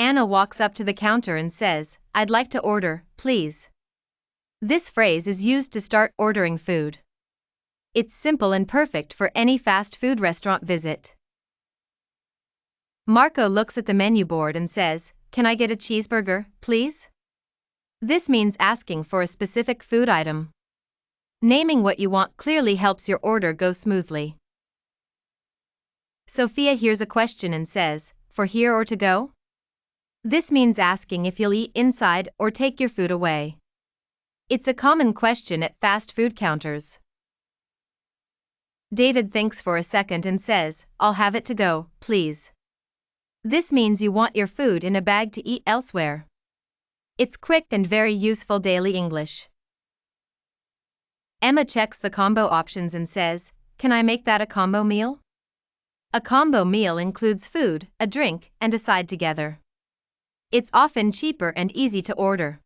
Anna walks up to the counter and says, "I'd like to order, please." This phrase is used to start ordering food. It's simple and perfect for any fast food restaurant visit. Marco looks at the menu board and says, "Can I get a cheeseburger, please?" This means asking for a specific food item. Naming what you want clearly helps your order go smoothly. Sophia hears a question and says, "For here or to go?" This means asking if you'll eat inside or take your food away. It's a common question at fast food counters. David thinks for a second and says, "I'll have it to go, please." This means you want your food in a bag to eat elsewhere. It's quick and very useful daily English. Emma checks the combo options and says, "Can I make that a combo meal?" A combo meal includes food, a drink, and a side together. It's often cheaper and easy to order.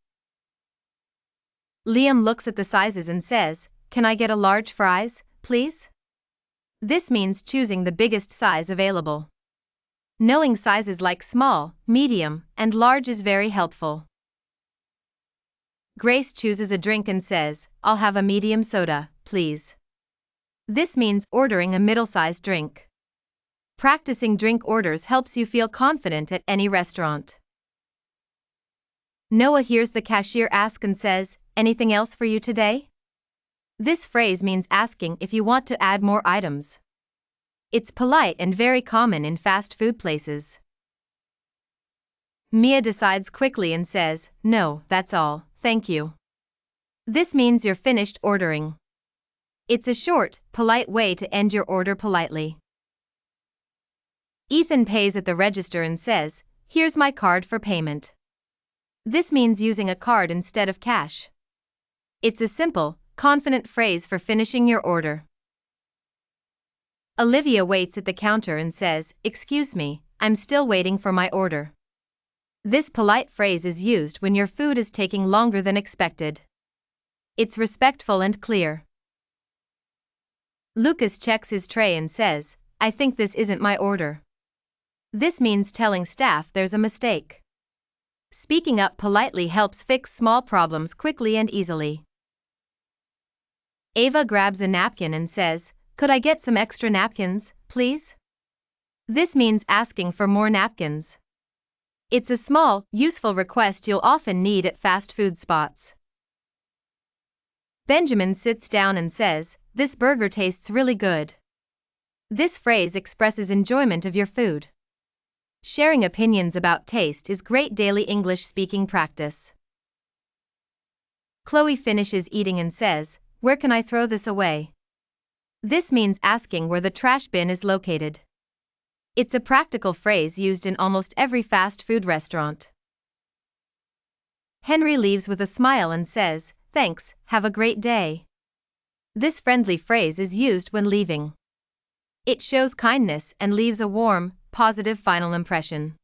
Liam looks at the sizes and says, "Can I get a large fries, please?" This means choosing the biggest size available. Knowing sizes like small, medium, and large is very helpful. Grace chooses a drink and says, "I'll have a medium soda, please." This means ordering a middle-sized drink. Practicing drink orders helps you feel confident at any restaurant. Noah hears the cashier ask and says, "Anything else for you today?" This phrase means asking if you want to add more items. It's polite and very common in fast food places. Mia decides quickly and says, "No, that's all, thank you." This means you're finished ordering. It's a short, polite way to end your order politely. Ethan pays at the register and says, "Here's my card for payment." This means using a card instead of cash. It's a simple, confident phrase for finishing your order. Olivia waits at the counter and says, "Excuse me, I'm still waiting for my order." This polite phrase is used when your food is taking longer than expected. It's respectful and clear. Lucas checks his tray and says, "I think this isn't my order." This means telling staff there's a mistake. Speaking up politely helps fix small problems quickly and easily. Ava grabs a napkin and says, "Could I get some extra napkins, please?" This means asking for more napkins. It's a small, useful request you'll often need at fast food spots. Benjamin sits down and says, "This burger tastes really good." This phrase expresses enjoyment of your food. Sharing opinions about taste is great daily English speaking practice. Chloe finishes eating and says, "Where can I throw this away?" This means asking where the trash bin is located. It's a practical phrase used in almost every fast food restaurant. Henry leaves with a smile and says, "Thanks, have a great day." This friendly phrase is used when leaving. It shows kindness and leaves a warm, positive final impression.